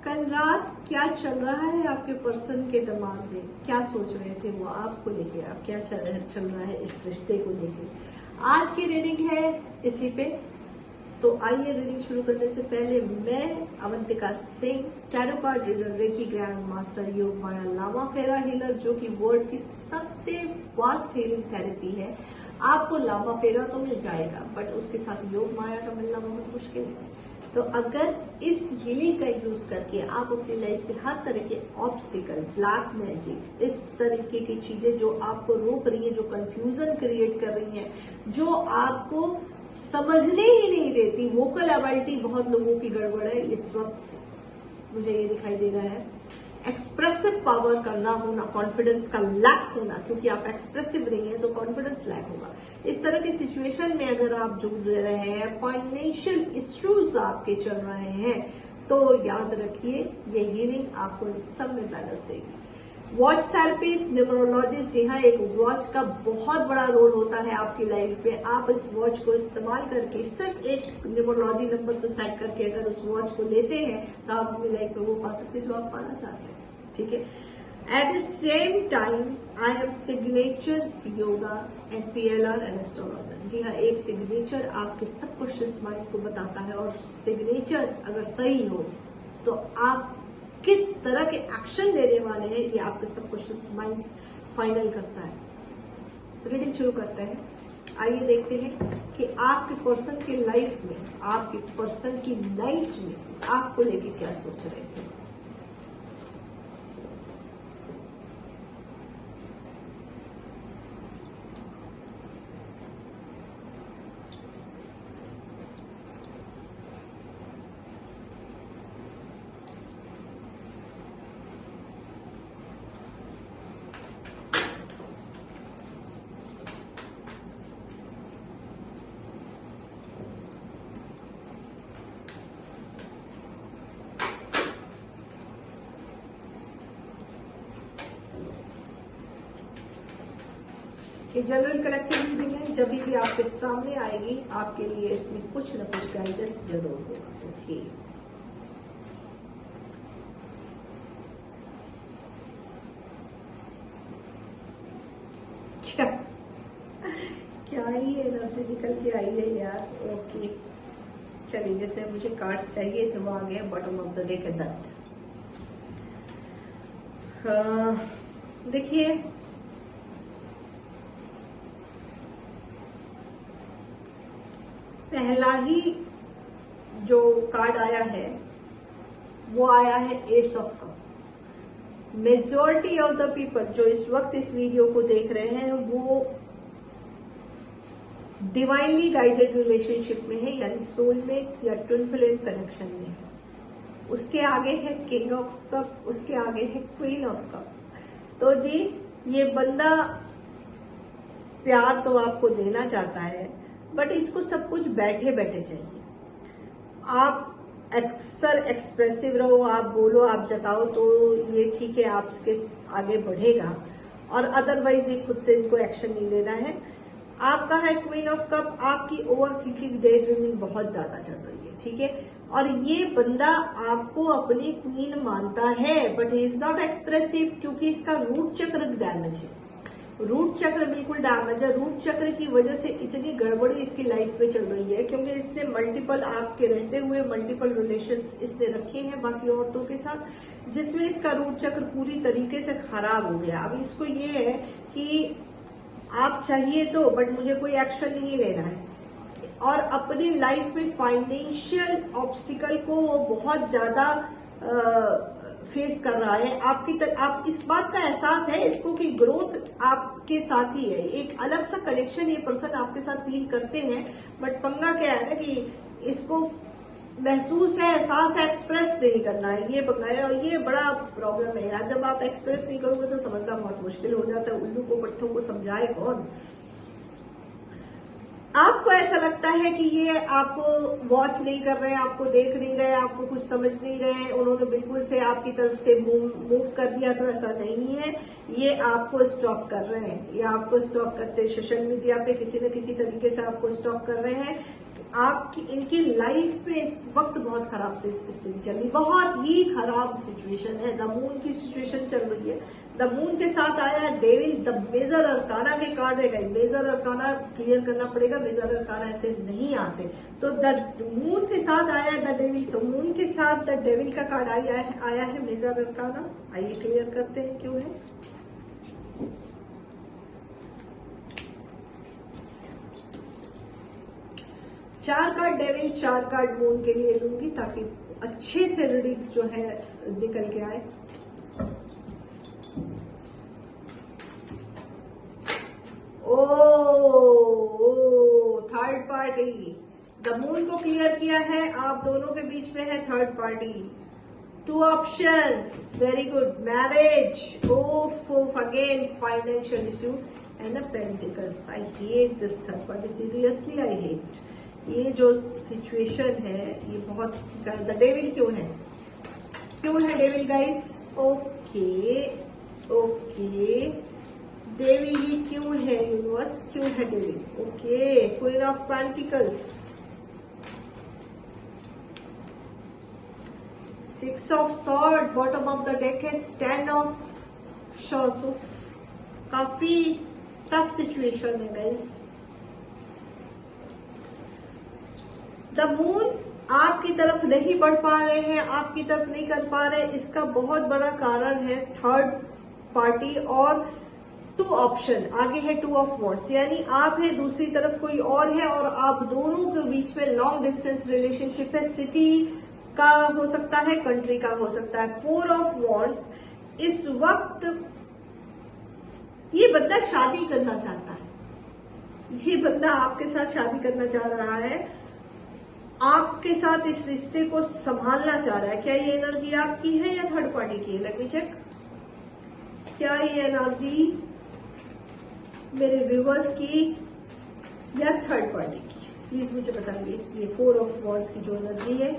कल रात क्या चल रहा है आपके पर्सन के दिमाग में, क्या सोच रहे थे वो आपको लेके, आप क्या चल रहा है इस रिश्ते को लेके। आज की रीडिंग है इसी पे। तो आइए रीडिंग शुरू करने से पहले मैं Avantika Singh, tarot card reader, reiki grand master, योग माया लामा फेरा हीलर, जो कि वर्ल्ड की सबसे वास्ट हीलिंग थेरेपी है। आपको लामा फेरा तो मिल जाएगा बट उसके साथ योग माया का मिलना बहुत मुश्किल है। तो अगर इस हीलिंग का यूज करके आप अपनी लाइफ से हर तरह के ऑब्स्टिकल, ब्लैक मैजिक, इस तरीके की चीजें जो आपको रोक रही है, जो कंफ्यूजन क्रिएट कर रही है, जो आपको समझने ही नहीं देती, वोकल एबिलिटी बहुत लोगों की गड़बड़ है इस वक्त, मुझे ये दिखाई दे रहा है। एक्सप्रेसिव पावर का ना होना, कॉन्फिडेंस का लैक होना, क्योंकि आप एक्सप्रेसिव नहीं है तो कॉन्फिडेंस लैक होगा। इस तरह की सिचुएशन में अगर आप जुड़ रहे हैं, फाइनेंशियल इश्यूज आपके चल रहे हैं, तो याद रखिए ये हीलिंग आपको इन सब में बैलेंस देगी। वॉच थेरेपिस्ट, न्यूमरोलॉजिस्ट, यहाँ एक वॉच का बहुत बड़ा रोल होता है आपकी लाइफ में। आप इस वॉच को इस्तेमाल करके सिर्फ एक न्यूमरोलॉजी नंबर से सेट करके अगर उस वॉच को लेते हैं तो आप अपनी लाइफ में वो पा सकते हैं जो आप पाना चाहते हैं। ठीक है। At the same time I am signature yoga and PLR and astrologer. जी हाँ, एक सिग्नेचर आपके सबकॉन्शियस माइंड को बताता है, और सिग्नेचर अगर सही हो तो आप किस तरह के एक्शन लेने वाले हैं ये आपके सबकॉन्शियस माइंड फाइनल करता है। रीडिंग शुरू करते हैं। आइए देखते हैं कि आपके पर्सन के लाइफ में, आपके पर्सन की लाइफ में आपको लेके क्या सोच रहे थे। ये जनरल कलेक्टिव रीडिंग है, जब भी आपके सामने आएगी आपके लिए इसमें कुछ न कुछ गाइडेंस जरूर होगा। ओके, क्या ही एनर्जी निकल के आई है यार। ओके चलिए, जितने मुझे कार्ड्स चाहिए थे वो आ गए। बॉटम ऑफ द डेक है दैट। देखिए, पहला ही जो कार्ड आया है वो आया है S of cup. Majority of the people जो इस वक्त इस वीडियो को देख रहे हैं वो डिवाइनली गाइडेड रिलेशनशिप में है, यानी सोलमेट या ट्विन फ्लेम कनेक्शन में है। उसके आगे है किंग ऑफ कप, उसके आगे है क्वीन ऑफ कप। तो जी, ये बंदा प्यार तो आपको देना चाहता है बट इसको सब कुछ बैठे बैठे चाहिए। आप अक्सर एक्सप्रेसिव रहो, आप बोलो, आप जताओ तो ये ठीक है, आपके आगे बढ़ेगा, और अदरवाइज ये खुद से इनको एक्शन नहीं लेना है। आपका है क्वीन ऑफ कप, आपकी ओवर थिंकिंग, डे ड्रीमिंग बहुत ज्यादा चल रही है। ठीक है, और ये बंदा आपको अपनी क्वीन मानता है but he is not expressive, क्योंकि इसका रूट चक्र डैमेज है। रूट चक्र बिल्कुल डैमेज है। रूट चक्र की वजह से इतनी गड़बड़ी इसकी लाइफ में चल रही है क्योंकि इसने मल्टीपल, आपके रहते हुए मल्टीपल रिलेशंस इसने रखे हैं बाकी औरतों के साथ, जिसमें इसका रूट चक्र पूरी तरीके से खराब हो गया। अब इसको ये है कि आप चाहिए तो, बट मुझे कोई एक्शन नहीं लेना है, और अपनी लाइफ में फाइनेंशियल ऑब्स्टिकल को वो बहुत ज्यादा फेस कर रहा है। आप इस बात का एहसास है इसको कि ग्रोथ आपके साथ ही है, एक अलग सा कनेक्शन ये पर्सन आपके साथ फील करते हैं, बट पंगा क्या है ना कि इसको महसूस है, एहसास है, एक्सप्रेस नहीं करना है, ये पंगा है। और ये बड़ा प्रॉब्लम है यार, जब आप एक्सप्रेस नहीं करोगे तो समझना बहुत मुश्किल हो जाता है। उल्लू को पट्टों को समझाए कौन। आपको ऐसा लगता है कि ये आपको वॉच नहीं कर रहे हैं, आपको देख नहीं रहे, आपको कुछ समझ नहीं रहे हैं, उन्होंने बिल्कुल से आपकी तरफ से मूव कर दिया, तो ऐसा नहीं है। ये आपको स्टॉप कर रहे हैं, ये आपको स्टॉप करते हैं, सोशल मीडिया पे किसी न किसी तरीके से आपको स्टॉप कर रहे हैं। आपकी इनकी लाइफ में इस वक्त बहुत खराब स्थिति चल रही, बहुत ही खराब सिचुएशन है। द मून की सिचुएशन चल रही है। द मून के साथ आया है डेविल, द मेजर अरकाना के कार्ड है। मेजर अरकाना क्लियर करना पड़ेगा, मेजर अरकाना ऐसे नहीं आते। तो द मून के साथ आया है द डेविल, तो मून के साथ द डेविल का कार्ड आया है मेजर अरकाना। आइए क्लियर करते हैं क्यों है। चार कार्ड डेविल, चार कार्ड मून के लिए लूंगी ताकि अच्छे से रीडिंग जो है निकल के आए। ओ थर्ड पार्टी, द मून को क्लियर किया है, आप दोनों के बीच में है third party. Two options, very good. Marriage, of again financial issue and a pentacles. I hate this third party, seriously I hate. ये जो सिचुएशन है ये बहुत ज्यादा। डेविल क्यों है, क्यों है डेविल गाइस? ओके डेविल ही क्यों है यूनिवर्स, क्यों है devil? Okay, queen of pentacles, 6 of sword, bottom of the deck है 10 ऑफ शॉर्ट। काफी टफ सिचुएशन है गाइस। द मून आपकी तरफ नहीं बढ़ पा रहे हैं, आपकी तरफ नहीं कर पा रहे, इसका बहुत बड़ा कारण है थर्ड पार्टी और टू ऑप्शन। आगे है टू ऑफ वॉन्ड्स, यानी आप है, दूसरी तरफ कोई और है और आप दोनों के बीच में लॉन्ग डिस्टेंस रिलेशनशिप है। सिटी का हो सकता है, कंट्री का हो सकता है। 4 ऑफ वॉन्ड्स, इस वक्त ये बंदा शादी करना चाहता है, ये बंदा आपके साथ शादी करना चाह रहा है, आपके साथ इस रिश्ते को संभालना चाह रहा है। क्या ये एनर्जी आपकी है या थर्ड पार्टी की है? Let me check. क्या ये एनर्जी मेरे व्यूवर्स की या थर्ड पार्टी की? प्लीज मुझे बताइए। ये 4 ऑफ वॉन्ड्स की जो एनर्जी है,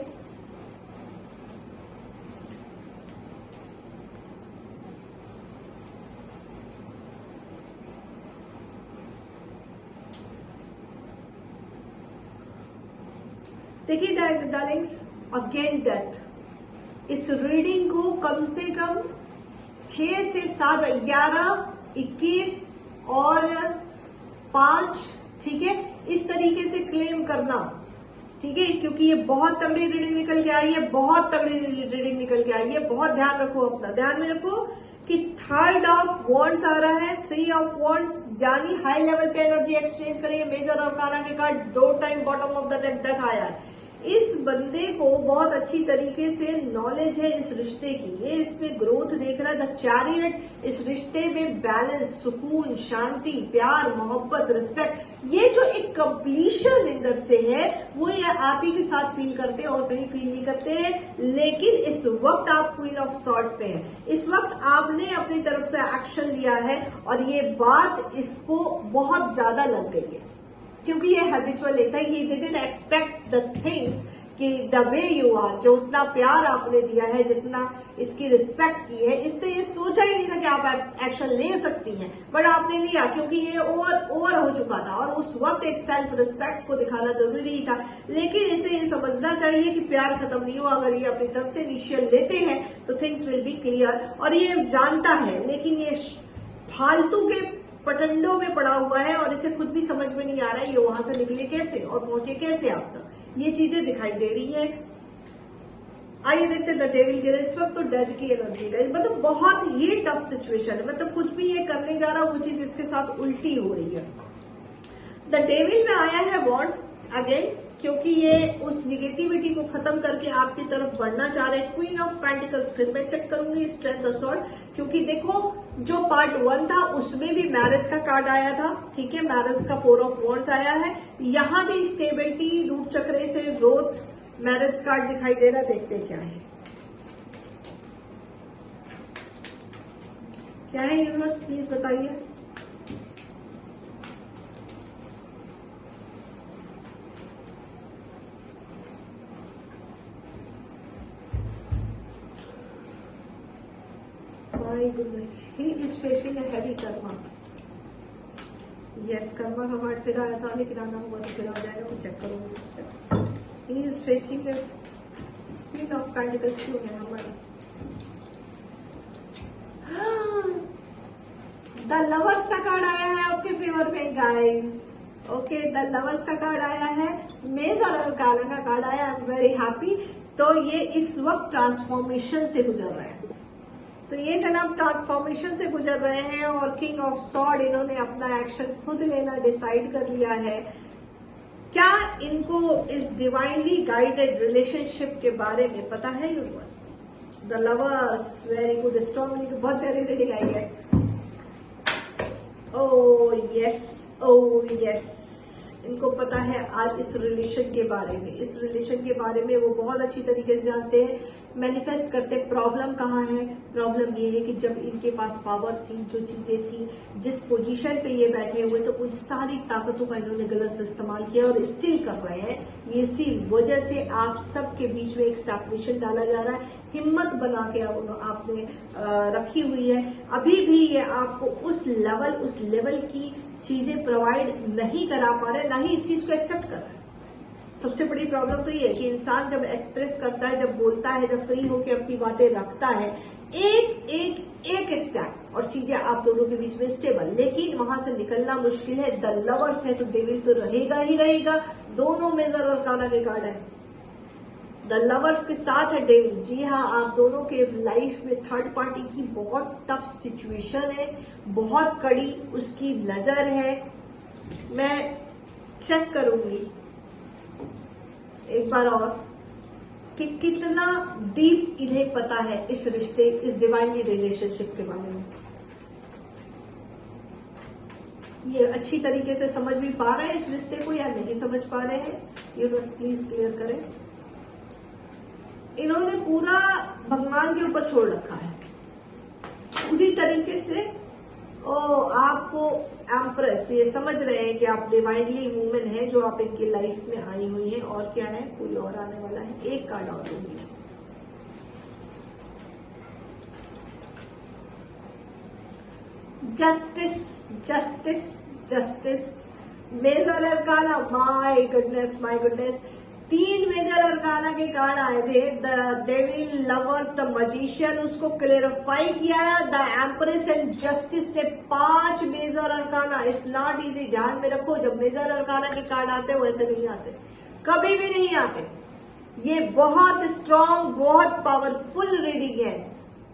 देखिए डार्लिंग्स, अगेन डेथ। इस रीडिंग को कम से कम 6 से 7, 11, 21 और 5, ठीक है, इस तरीके से क्लेम करना, ठीक है, क्योंकि ये बहुत तगड़ी रीडिंग निकल के आई है, बहुत तगड़ी रीडिंग निकल के आई है। बहुत ध्यान रखो, अपना ध्यान में रखो कि थर्ड ऑफ वॉन्ड्स आ रहा है, 3 ऑफ वॉन्ड्स, यानी हाई लेवल पे एनर्जी एक्सचेंज करिए। मेजर और काना के card 2 time bottom of the deck death आया है। इस बंदे को बहुत अच्छी तरीके से नॉलेज है इस रिश्ते की, ये इसमें ग्रोथ देख रहा है। द चैरियट, इस रिश्ते में बैलेंस, सुकून, शांति, प्यार, मोहब्बत, रिस्पेक्ट, ये जो एक कंप्लीशन अंदर से है वो ये आप ही के साथ फील करते हैं और कहीं फील नहीं करते हैं। लेकिन इस वक्त आप क्वीन ऑफ सॉर्ड पे हैं, इस वक्त आपने अपनी तरफ से एक्शन लिया है और ये बात इसको बहुत ज्यादा लग गई है, क्योंकि ये हैबिचुअल लेता है। He didn't expect the things कि द वे यू आर, जो उतना प्यार आपने दिया है, जितना इसकी रिस्पेक्ट की है, इसने ये सोचा ही नहीं था कि आप एक्शन ले सकती हैं, बट आपने लिया क्योंकि ये ओवर हो चुका था और उस वक्त एक सेल्फ रिस्पेक्ट को दिखाना जरूरी था। लेकिन इसे ये समझना चाहिए कि प्यार खत्म नहीं हुआ। अगर ये अपनी तरफ से इनिशियल लेते हैं तो थिंग्स विल बी क्लियर, और ये जानता है, लेकिन ये फालतू के पटंडों में पड़ा हुआ है और इसे खुद भी समझ में नहीं आ रहा है ये वहां से निकले कैसे और पहुंचे कैसे आप तक, ये चीजें दिखाई दे रही है। आइए देखते हैं द डेविल के इस वक्त तो डेथ की एनर्जी है, मतलब बहुत ही टफ सिचुएशन है, मतलब कुछ भी ये करने जा रहा वो चीज इसके साथ उल्टी हो रही है। द डेविल में आया है वॉन्ड्स अगेन, क्योंकि ये उस निगेटिविटी को खत्म करके आपकी तरफ बढ़ना चाह रहे हैं। क्वीन ऑफ पेंटिकल्स, फिर मैं चेक करूंगी स्ट्रेंथ ऑफ सॉर्ड, क्योंकि देखो जो पार्ट 1 था उसमें भी मैरिज का कार्ड आया था, ठीक है, मैरिज का 4 ऑफ वॉन्ड्स आया है, यहां भी स्टेबिलिटी, रूट चक्र से ग्रोथ, मैरिज कार्ड दिखाई दे रहा है। देखते हैं क्या है यूनिवर्स, प्लीज बताइए। My goodness, he is facing a heavy karma. Yes, Karma का कार्ड फिर आया था, लेकिन आना होगा तो फिर आ जाएगा, वो चेक करो। He is facing queen of pentacles क्यों है हमारी? द लवर्स का कार्ड आया है आपके फेवर में गाइस। ओके, द लवर्स का कार्ड आया है, मेजर अरकाना का कार्ड आया। I am very happy. तो ये इस वक्त ट्रांसफॉर्मेशन से गुजर रहे हैं, तो ये जनाब ट्रांसफॉर्मेशन से गुजर रहे हैं, और किंग ऑफ सॉर्ड इन्होंने अपना एक्शन खुद लेना डिसाइड कर लिया है। क्या इनको इस डिवाइनली गाइडेड रिलेशनशिप के बारे में पता है universe? The lovers, very good, strongly, तो बहुत प्यारी रीडिंग आई है। ओह यस, ओह यस, इनको पता है आज इस रिलेशन के बारे में, इस रिलेशन के बारे में वो बहुत अच्छी तरीके से जानते हैं, मैनिफेस्ट करते हैं। प्रॉब्लम कहाँ है? प्रॉब्लम ये है कि जब इनके पास पावर थी, जो चीजें थी, जिस पोजीशन पे ये बैठे हुए, तो उन सारी ताकतों का इन्होंने गलत इस्तेमाल किया और स्टिल कर रहे हैं। ये इसी वजह से आप सबके बीच में एक सेपरेशन डाला जा रहा है। हिम्मत बना के आपने रखी हुई है। अभी भी ये आपको उस लेवल की चीजें प्रोवाइड नहीं करा पा रहे, ना ही इस चीज को एक्सेप्ट कर रहे हैं। सबसे बड़ी प्रॉब्लम तो ये है कि इंसान जब एक्सप्रेस करता है, जब बोलता है, जब फ्री होकर अपनी बातें रखता है, एक स्टेप और चीजें आप दोनों के बीच में स्टेबल, लेकिन वहां से निकलना मुश्किल है। द लवर्स है तो डेविल तो रहेगा ही रहेगा। दोनों मेजर और काला के कार्ड है। द लवर्स के साथ है डेविल। जी हाँ, आप दोनों के लाइफ में थर्ड पार्टी की बहुत टफ सिचुएशन है, बहुत कड़ी उसकी नजर है। मैं चेक करूंगी एक बार और कि कितना डीप इन्हें पता है इस रिश्ते, इस डिवाइनली रिलेशनशिप के बारे में। ये अच्छी तरीके से समझ भी पा रहे हैं इस रिश्ते को या नहीं समझ पा रहे हैं? यूनिवर्स प्लीज क्लियर करें। इन्होंने पूरा भगवान के ऊपर छोड़ रखा है पूरी तरीके से। आपको एम्प्रेस ये समझ रहे हैं कि आप डिवाइनली वुमेन है जो आप इनकी लाइफ में आई हुई है। और क्या है? कोई और आने वाला है। एक कार्ड और होगी। Justice, justice, justice, major arcana. My goodness, my goodness, 3 major arcana के कार्ड आए थे। The devil, lovers, the magician, उसको क्लेरिफाई किया है द एम्प्रेस एंड जस्टिस ने। 5 major arcana. It's not easy. ध्यान में रखो, जब मेजर अरकाना के कार्ड आते हैं वैसे नहीं आते, कभी भी नहीं आते। ये बहुत स्ट्रांग, बहुत पावरफुल रीडिंग है।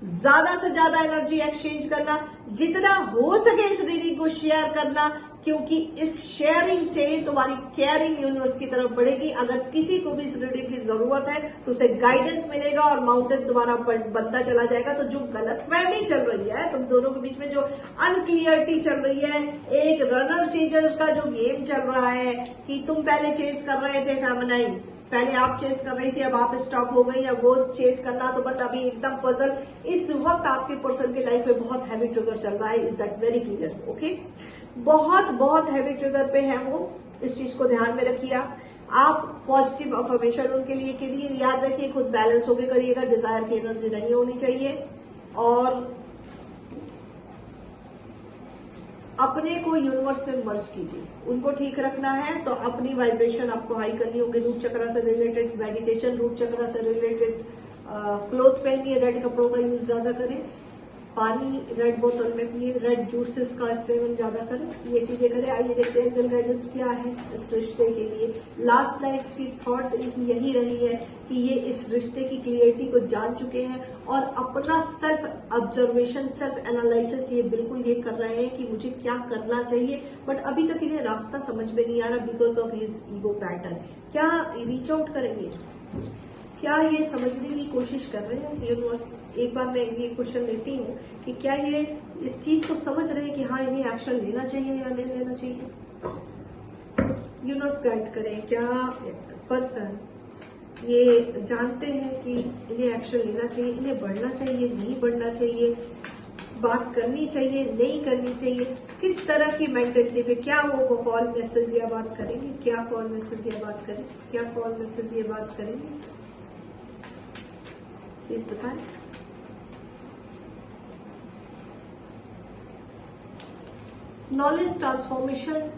ज्यादा से ज्यादा एनर्जी एक्सचेंज करना, जितना हो सके इस रीडिंग को शेयर करना, क्योंकि इस शेयरिंग से ही तुम्हारी केयरिंग यूनिवर्स की तरफ बढ़ेगी। अगर किसी को भी इस रीडिंग की जरूरत है तो उसे गाइडेंस मिलेगा और माउंटेन दोबारा बनता चला जाएगा। तो जो गलतफहमी चल रही है तुम दोनों के बीच में, जो अनक्लियरिटी चल रही है, एक रनर चेजर्स का जो गेम चल रहा है कि तुम पहले चेस कर रहे थे फेमिनाइन, पहले आप चेस कर रही थी, अब आप स्टॉप हो गई, अब वो चेस करना, तो बस अभी एकदम पजल। इस वक्त आपके पर्सन की लाइफ में बहुत हैवी ट्रिगर चल रहा है। Is that very clear? Okay, बहुत बहुत हैवी ट्रिगर पे है वो। इस चीज को ध्यान में रखिए। आप पॉजिटिव अफर्मेशन उनके लिए के लिए याद रखिए, खुद बैलेंस होकर करिएगा। डिजायर की एनर्जी नहीं होनी चाहिए और अपने को यूनिवर्स में मर्ज कीजिए। उनको ठीक रखना है तो अपनी वाइब्रेशन आपको हाई करनी होगी। रूट चक्र से रिलेटेड मेडिटेशन, रूट चक्र से रिलेटेड क्लोथ पहनिए, रेड कपड़ों का यूज ज्यादा करें, पानी रेड बोतल में पिए, रेड जूसेस का सेवन ज्यादा करें, ये चीजें करें। आइए देखते हैं एंजल गाइडेंस क्या है इस रिश्ते के लिए। लास्ट नाइट की थॉट इनकी यही रही है कि ये इस रिश्ते की क्लियरिटी को जान चुके हैं और अपना सेल्फ ऑब्जर्वेशन, सेल्फ एनालिसिस ये बिल्कुल ये कर रहे हैं कि मुझे क्या करना चाहिए। बट अभी तक इन्हें रास्ता समझ में नहीं आ रहा because of his ego pattern. क्या रीच आउट करेंगे? क्या ये समझने की कोशिश कर रहे हैं यूनिवर्स? एक बार मैं ये क्वेश्चन लेती हूँ कि क्या ये इस चीज को समझ रहे हैं कि हाँ इन्हें एक्शन लेना चाहिए या नहीं लेना चाहिए? यूनिवर्स गाइड करें। क्या पर्सन ये जानते हैं कि इन्हें एक्शन लेना चाहिए, इन्हें बढ़ना चाहिए, नहीं बढ़ना चाहिए, बात करनी चाहिए, नहीं करनी चाहिए, किस तरह की मेंटेलिटी पे? क्या वो कॉल मैसेज या बात करेंगे? क्या कॉल मैसेज या बात करेंगे? क्या कॉल मैसेज या बात करेंगे? प्लीज बताएं। नॉलेज ट्रांसफॉर्मेशन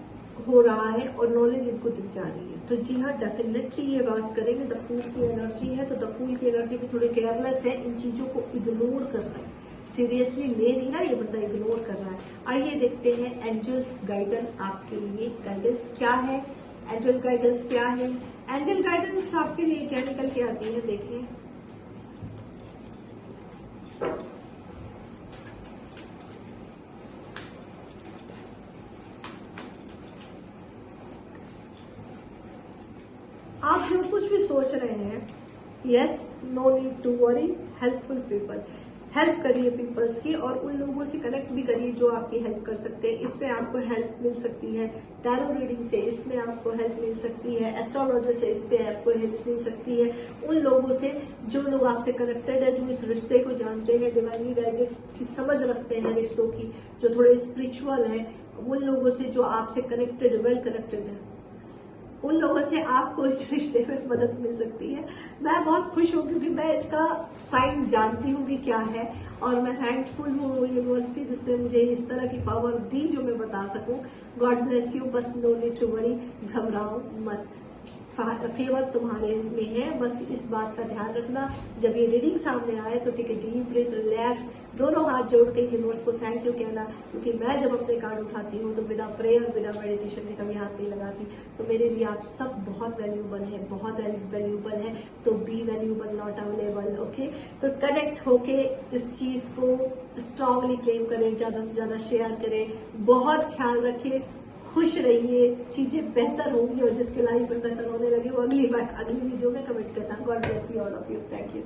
हो रहा है और नॉलेज इनको दी जा रही है। तो जी हाँ, डेफिनेटली ये बात करेंगे। द फूल की एनर्जी है, तो द फूल की एनर्जी भी थोड़े केयरलेस है, इन चीजों को इग्नोर कर रहे हैं, सीरियसली ले नहीं रहा, ये बंदा इग्नोर कर रहा है। आइए देखते हैं एंजल्स गाइडेंस आपके लिए गाइडेंस क्या है, एंजल गाइडेंस क्या है। एंजल गाइडेंस आपके लिए क्या निकल के आती है, देखिए। आप जो कुछ भी सोच रहे हैं, yes, no need to worry, helpful people, help करिए पीपल्स की, और उन लोगों से कनेक्ट भी करिए जो आपकी हेल्प कर सकते हैं। इसमें आपको हेल्प मिल सकती है टैरो रीडिंग से, इसमें आपको हेल्प मिल सकती है एस्ट्रोलॉजी से, इसमें आपको हेल्प मिल सकती है उन लोगों से जो लोग आपसे कनेक्टेड है, जो इस रिश्ते को जानते हैं, डिवाइनली गाइडेड की समझ रखते हैं रिश्तों की, जो थोड़े स्पिरिचुअल है, उन लोगों से जो आपसे कनेक्टेड, वेल कनेक्टेड है, उन लोगों से आपको इस रिश्ते में मदद मिल सकती है। मैं बहुत खुश हूँ क्योंकि मैं इसका साइन जानती हूँ कि क्या है, और मैं थैंकफुल हूँ यूनिवर्स की जिसने मुझे इस तरह की पावर दी जो मैं बता सकूं। गॉड ब्लेस यू, बस नो नीड टू वरी, घबराओ मत, फेवर तुम्हारे में है। बस इस बात का ध्यान रखना, जब ये रीडिंग सामने आए तो take a deep breath, relax, दोनों हाथ जोड़ के यूनिवर्स को थैंक यू कहना, क्योंकि मैं जब अपने कार्ड उठाती हूँ तो बिना प्रेयर, बिना मेडिटेशन के कभी हाथ नहीं लगाती। तो मेरे लिए आप सब बहुत वैल्यूबल है, बहुत वैल्यूबल है, तो be valuable, not available, okay. तो कनेक्ट होके इस चीज को स्ट्रांगली क्लेम करें, ज्यादा से ज्यादा शेयर करें, बहुत ख्याल रखिए, खुश रहिए, चीजें बेहतर होंगी, और जिसके लाइफ में बेहतर होने लगे वो अगली वीडियो में कमेंट करना। God bless you all of you, thank you.